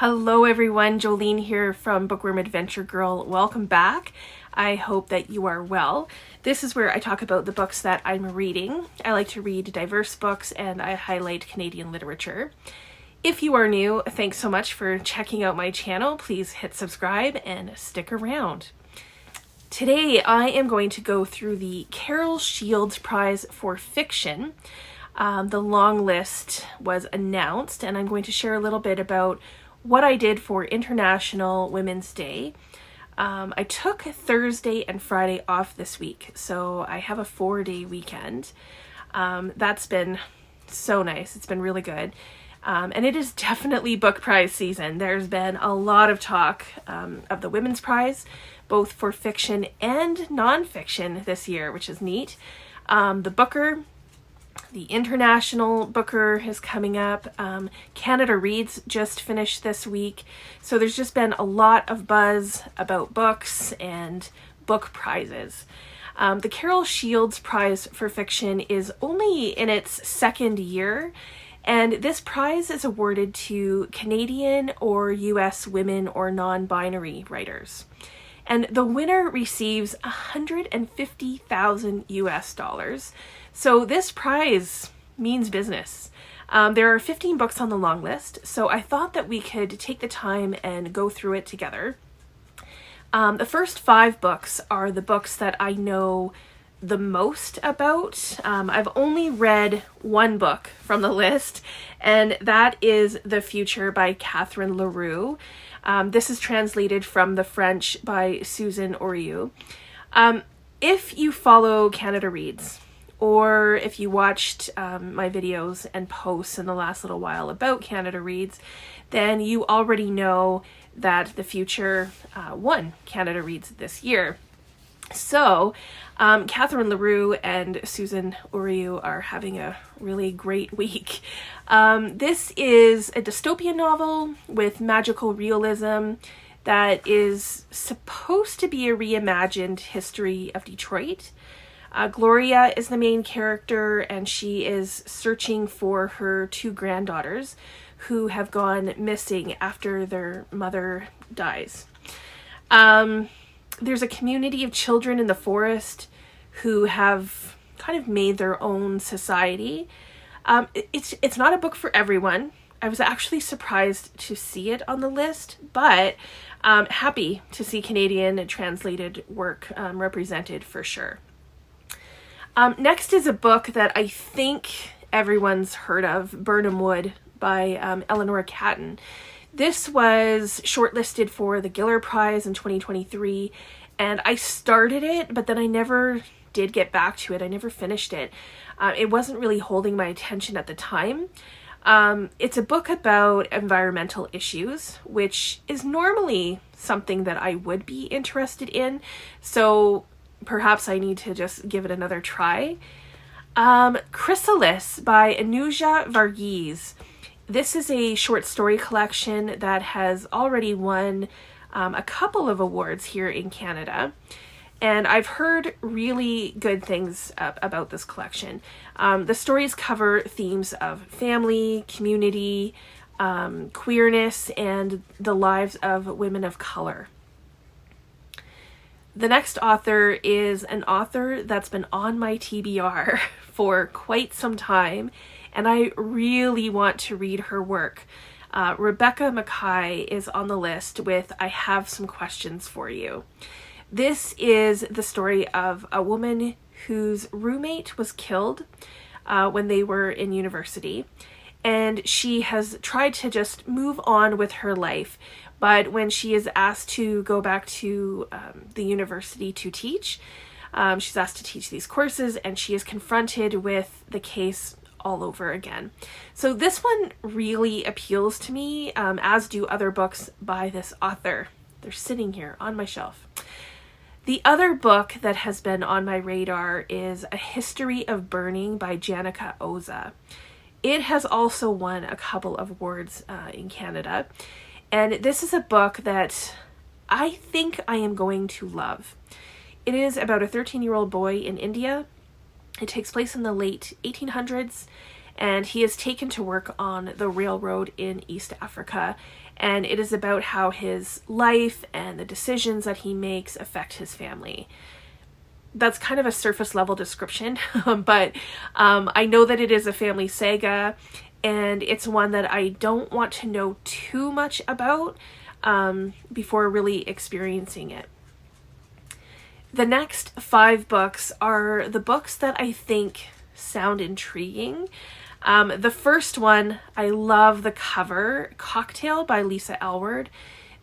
Hello everyone, Jolene here from Bookworm Adventure Girl. Welcome back. I hope that you are well. This is where I talk about the books that I'm reading. I like to read diverse books and I highlight Canadian literature. If you are new, thanks so much for checking out my channel. Please hit subscribe and stick around. Today I am going to go through the Carol Shields Prize for Fiction. The Longlist was announced and I'm going to share a little bit about what I did for International Women's Day. I took Thursday and Friday off this week, so I have a 4-day weekend. That's been so nice. It's been really good. And it is definitely book prize season. There's been a lot of talk of the Women's Prize, both for fiction and nonfiction this year, which is neat. The Booker, the International Booker is coming up. Canada Reads just finished this week. So there's just been a lot of buzz about books and book prizes. The Carol Shields Prize for Fiction is only in its second year, and this prize is awarded to Canadian or US women or non-binary writers. And the winner receives $150,000 US. So this prize means business. There are 15 books on the long list, so I thought that we could take the time and go through it together. The first 5 books are the books that I know the most about. I've only read one book from the list, and that is The Future by Catherine Ouriou. This is translated from the French by Susan Ouriou. If you follow Canada Reads, or if you watched my videos and posts in the last little while about Canada Reads, then you already know that The Future won Canada Reads this year. So Catherine Ouriou and Susan Ouriou are having a really great week. This is a dystopian novel with magical realism that is supposed to be a reimagined history of Detroit. Gloria is the main character, and she is searching for her 2 granddaughters who have gone missing after their mother dies. There's a community of children in the forest who have kind of made their own society. It's not a book for everyone. I was actually surprised to see it on the list, but happy to see Canadian translated work represented for sure. Next is a book that I think everyone's heard of, Birnam by Eleanor Catton. This was shortlisted for the Giller Prize in 2023, and I started it, but then I never did get back to it. I never finished it. It wasn't really holding my attention at the time. It's a book about environmental issues, which is normally something that I would be interested in, so perhaps I need to just give it another try. Chrysalis by Anuja Varghese. This is a short story collection that has already won a couple of awards here in Canada. And I've heard really good things about this collection. The stories cover themes of family, community, queerness, and the lives of women of color. The next author is an author that's been on my TBR for quite some time, and I really want to read her work. Rebecca Makkai is on the list with I Have Some Questions for You. This is the story of a woman whose roommate was killed when they were in university, and she has tried to just move on with her life. But when she is asked to go back to the university to teach, she's asked to teach these courses, and she is confronted with the case all over again. So this one really appeals to me, as do other books by this author. They're sitting here on my shelf. The other book that has been on my radar is A History of Burning by Janika. It has also won a couple of awards in Canada. And this is a book that I think I am going to love. It is about a 13-year-old boy in India. It takes place in the late 1800s, and he is taken to work on the railroad in East Africa. and it is about how his life and the decisions that he makes affect his family. That's kind of a surface level description, but I know that it is a family saga, and it's one that I don't want to know too much about before really experiencing it. The next 5 books are the books that I think sound intriguing. The first one, I love the cover, Cocktail by Lisa Alward.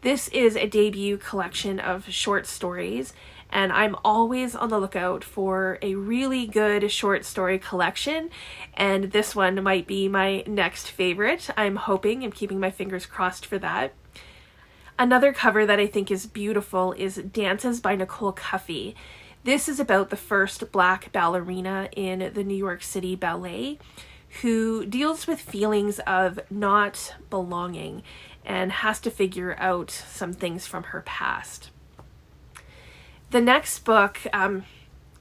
This is a debut collection of short stories, and I'm always on the lookout for a really good short story collection, and this one might be my next favorite. I'm hoping and keeping my fingers crossed for that. Another cover that I think is beautiful is Dances by Nicole Cuffy. This is about the first Black ballerina in the New York City Ballet who deals with feelings of not belonging and has to figure out some things from her past. The next book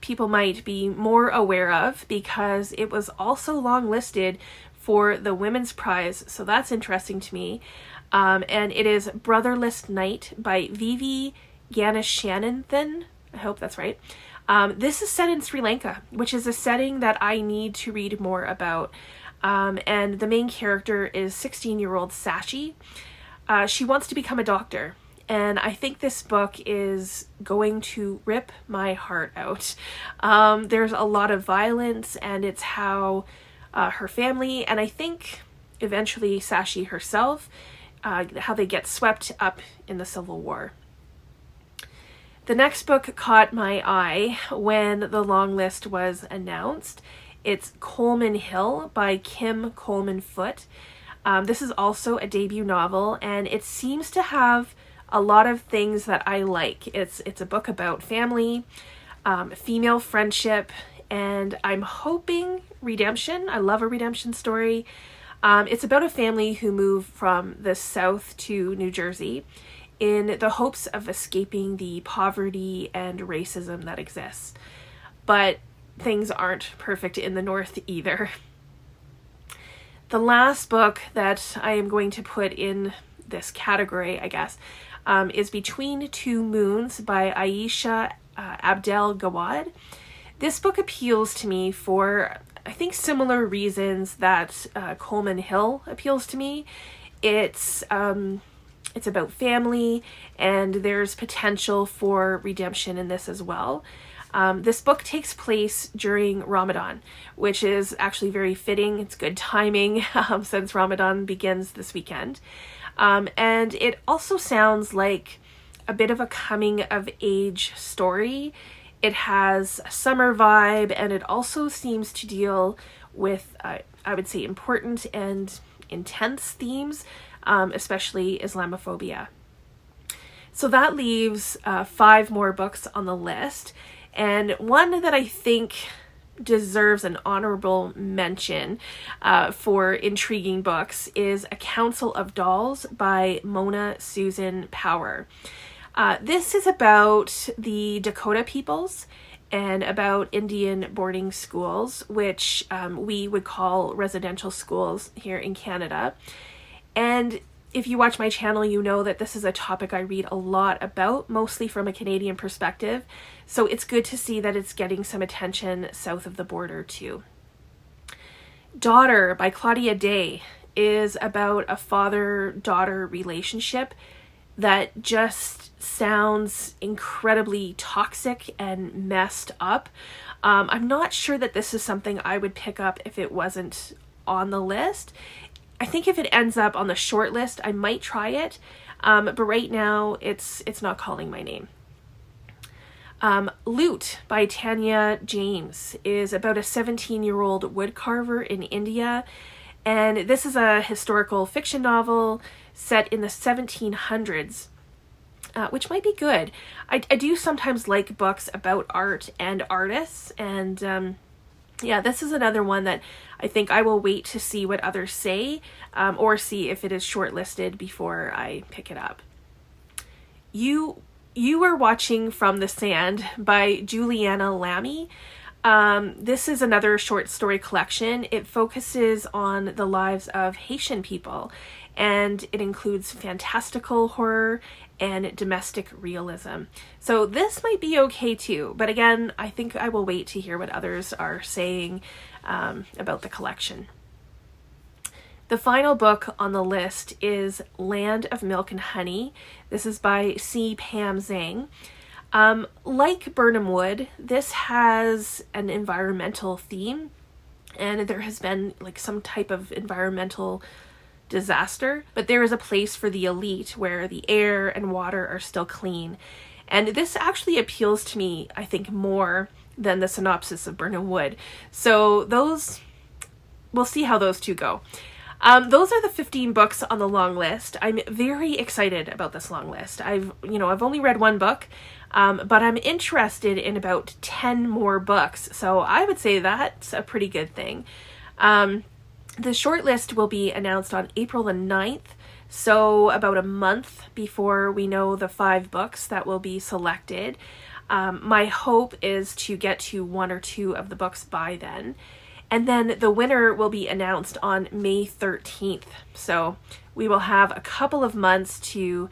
people might be more aware of because it was also longlisted for the Women's Prize, so that's interesting to me. And it is Brotherless Night by Vivi Ganeshananthan. I hope that's right. This is set in Sri Lanka, which is a setting that I need to read more about. And the main character is 16-year-old Sashi. She wants to become a doctor, and I think this book is going to rip my heart out. There's a lot of violence, and it's how her family, and I think eventually Sashi herself, how they get swept up in the Civil War. The next book caught my eye when the long list was announced. It's Coleman Hill by Kim Coleman Foote. This is also a debut novel, and it seems to have a lot of things that I like. It's a book about family, female friendship, and I'm hoping redemption. I love a redemption story. It's about a family who move from the South to New Jersey in the hopes of escaping the poverty and racism that exists. But things aren't perfect in the North either. The last book that I am going to put in this category, I guess, is Between Two Moons by Aisha, Abdel, Gawad. This book appeals to me for, I think, similar reasons that Coleman Hill appeals to me. It's about family, and there's potential for redemption in this as well. This book takes place during Ramadan, which is actually very fitting. It's good timing since Ramadan begins this weekend. And it also sounds like a bit of a coming of age story. It has a summer vibe, and it also seems to deal with, I would say, important and intense themes, especially Islamophobia. So that leaves 5 more books on the list. And one that I think deserves an honorable mention for intriguing books is A Council of Dolls by Mona Susan Power. This is about the Dakota peoples and about Indian boarding schools, which we would call residential schools here in Canada. And if you watch my channel, you know that this is a topic I read a lot about, mostly from a Canadian perspective. So it's good to see that it's getting some attention south of the border too. Daughter by Claudia Dey is about a father-daughter relationship that just sounds incredibly toxic and messed up. I'm not sure that this is something I would pick up if it wasn't on the list. I think if it ends up on the short list, I might try it, but right now it's not calling my name. Loot by Tania James is about a 17-year-old woodcarver in India, and this is a historical fiction novel set in the 1700s, which might be good. I do sometimes like books about art and artists, and yeah, this is another one that I think I will wait to see what others say, or see if it is shortlisted before I pick it up. You are watching From the Sand by Juliana Lamy. This is another short story collection. It focuses on the lives of Haitian people, and it includes fantastical horror and domestic realism. So this might be okay too, but again, I think I will wait to hear what others are saying about the collection. The final book on the list is Land of Milk and Honey. This is by C. Pam Zhang. Like Birnam Wood, this has an environmental theme, and there has been like some type of environmental disaster, but there is a place for the elite where the air and water are still clean. And this actually appeals to me, I think, more than the synopsis of Birnam Wood. So we'll see how those two go. Those are the 15 books on the long list. I'm very excited about this long list. I've only read one book, but I'm interested in about 10 more books. So I would say that's a pretty good thing. The shortlist will be announced on April the 9th. So about a month before we know the 5 books that will be selected. My hope is to get to 1 or 2 of the books by then. And then the winner will be announced on May 13th. So we will have a couple of months to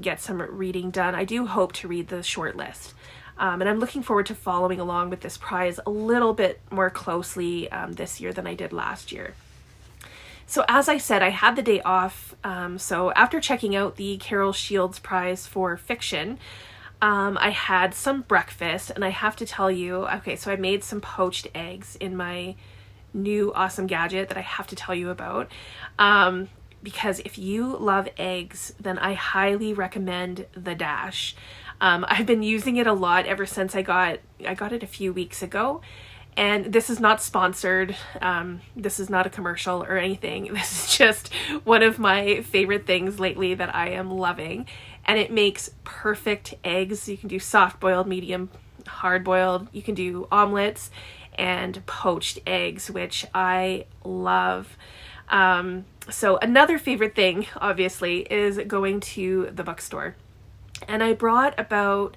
get some reading done. I do hope to read the short list. And I'm looking forward to following along with this prize a little bit more closely this year than I did last year. So as I said, I had the day off. So after checking out the Carol Shields Prize for Fiction, I had some breakfast, and I have to tell you, okay, so I made some poached eggs in my new awesome gadget that I have to tell you about. Because if you love eggs, then I highly recommend the Dash. I've been using it a lot ever since I got it a few weeks ago. And this is not sponsored. This is not a commercial or anything. This is just one of my favorite things lately that I am loving. And it makes perfect eggs. You can do soft boiled, medium, hard boiled. You can do omelets and poached eggs, which I love. So another favorite thing, obviously, is going to the bookstore. And I brought about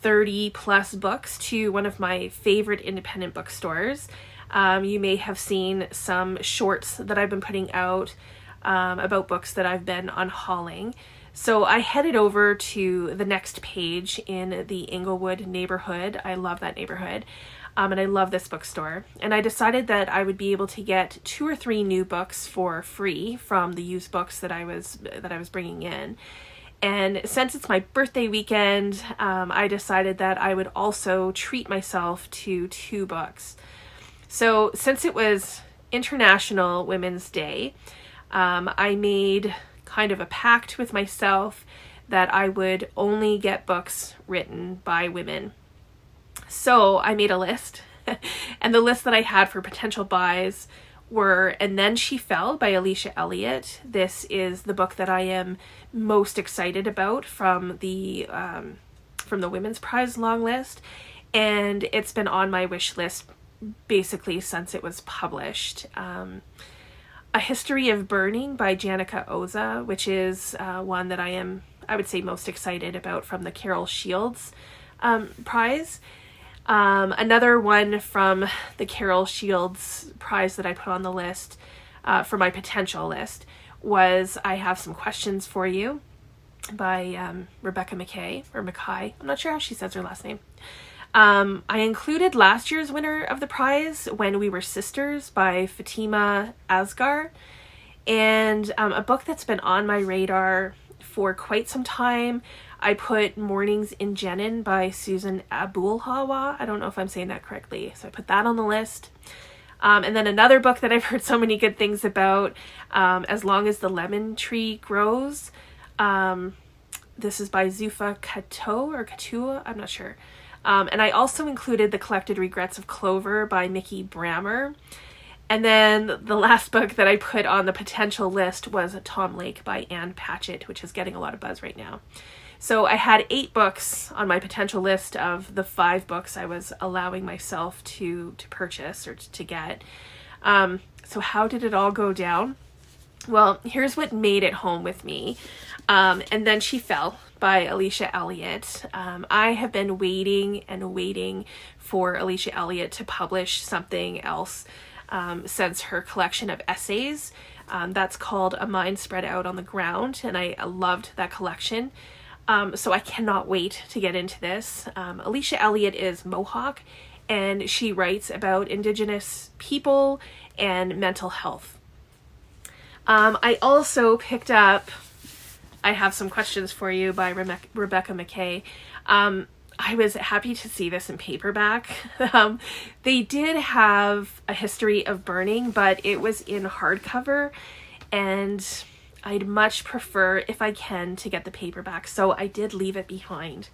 30 plus books to one of my favorite independent bookstores. You may have seen some shorts that I've been putting out about books that I've been unhauling. So I headed over to the Next Page in the Inglewood neighborhood. I love that neighborhood. And I love this bookstore. And I decided that I would be able to get 2 or 3 new books for free from the used books that I was bringing in. And since it's my birthday weekend, I decided that I would also treat myself to 2 books. So since it was International Women's Day, I made kind of a pact with myself that I would only get books written by women. So I made a list, and the list that I had for potential buys were And Then She Fell by Alicia Elliott. This is the book that I am most excited about from the Women's Prize long list, and it's been on my wish list basically since it was published. A History of Burning by Janika Oza, which is one that I would say most excited about from the Carol Shields Prize. Another one from the Carol Shields Prize that I put on the list for my potential list was I Have Some Questions for You by Rebecca Makkai. I'm not sure how she says her last name. I included last year's winner of the prize, When We Were Sisters by Fatima Asghar, and a book that's been on my radar for quite some time. I put Mornings in Jenin by Susan Abulhawa. I don't know if I'm saying that correctly, so I put that on the list. And then another book that I've heard so many good things about, As Long as the Lemon Tree Grows. This is by Zufa Katua, I'm not sure. And I also included The Collected Regrets of Clover by Mickey Brammer. And then the last book that I put on the potential list was Tom Lake by Anne Patchett, which is getting a lot of buzz right now. So I had 8 books on my potential list of the 5 books I was allowing myself to purchase or to get. So how did it all go down? Well, here's what made it home with me. And Then She Fell by Alicia Elliott. I have been waiting and waiting for Alicia Elliott to publish something else since her collection of essays. That's called A Mind Spread Out on the Ground, and I loved that collection. So I cannot wait to get into this. Alicia Elliott is Mohawk, and she writes about Indigenous people and mental health. I also picked up I Have Some Questions for You by Rebecca Makkai. I was happy to see this in paperback. They did have a history of burning, but it was in hardcover, and I'd much prefer, if I can, to get the paperback, so I did leave it behind.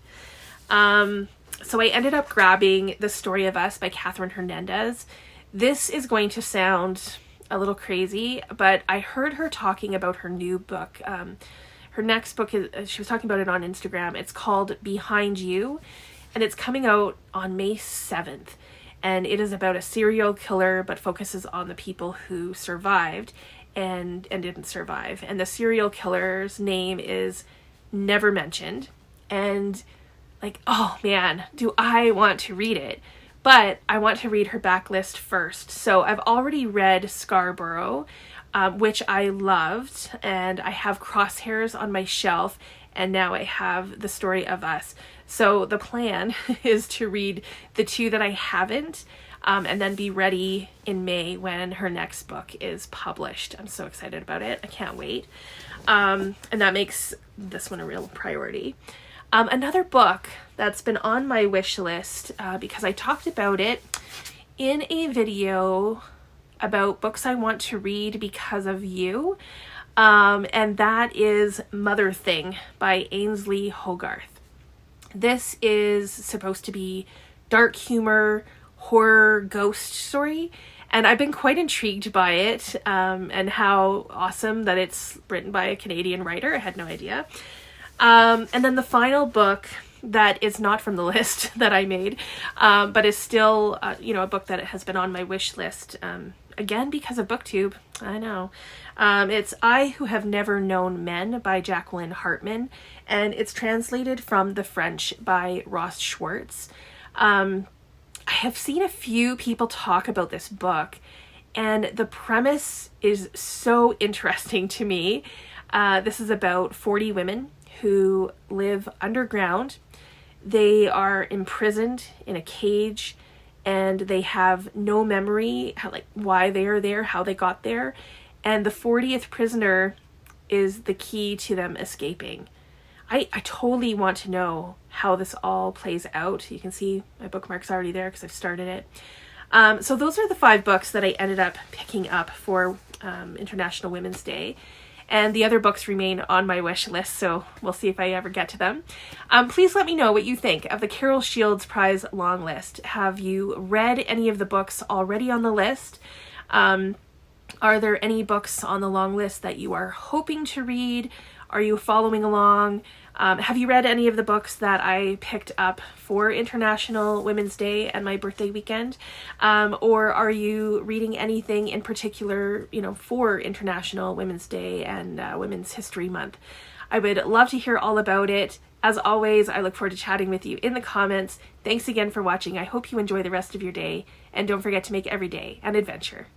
So I ended up grabbing The Story of Us by Catherine Hernandez. This is going to sound a little crazy, but I heard her talking about her new book. Her next book, she was talking about it on Instagram. It's called Behind You, and it's coming out on May 7th. And it is about a serial killer, but focuses on the people who survived and didn't survive. And the serial killer's name is never mentioned. And like, oh man, do I want to read it. But I want to read her backlist first. So I've already read Scarborough, which I loved, and I have Crosshairs on my shelf, and now I have The Story of Us. So the plan is to read the two that I haven't, and then be ready in May when her next book is published. I'm so excited about it. I can't wait. And that makes this one a real priority. Another book that's been on my wish list, because I talked about it in a video about books I want to read because of you, and that is Mother Thing by Ainsley Hogarth. This is supposed to be dark humor, horror, ghost story, and I've been quite intrigued by it, and how awesome that it's written by a Canadian writer. I had no idea. And then the final book that is not from the list that I made, but is still, a book that has been on my wish list, again because of BookTube. I know. It's I Who Have Never Known Men by Jacqueline Hartman, and it's translated from the French by Ross Schwartz. I have seen a few people talk about this book, and the premise is so interesting to me. This is about 40 women who live underground. They are imprisoned in a cage, and they have no memory, why they are there, how they got there. And the 40th prisoner is the key to them escaping. I totally want to know how this all plays out. You can see my bookmark's already there because I've started it. So those are the 5 books that I ended up picking up for International Women's Day. And the other books remain on my wish list, so we'll see if I ever get to them. Please let me know what you think of the Carol Shields Prize long list. Have you read any of the books already on the list? Are there any books on the long list that you are hoping to read? Are you following along? Have you read any of the books that I picked up for International Women's Day and my birthday weekend? Or are you reading anything in particular, for International Women's Day and Women's History Month? I would love to hear all about it. As always, I look forward to chatting with you in the comments. Thanks again for watching. I hope you enjoy the rest of your day, and don't forget to make every day an adventure.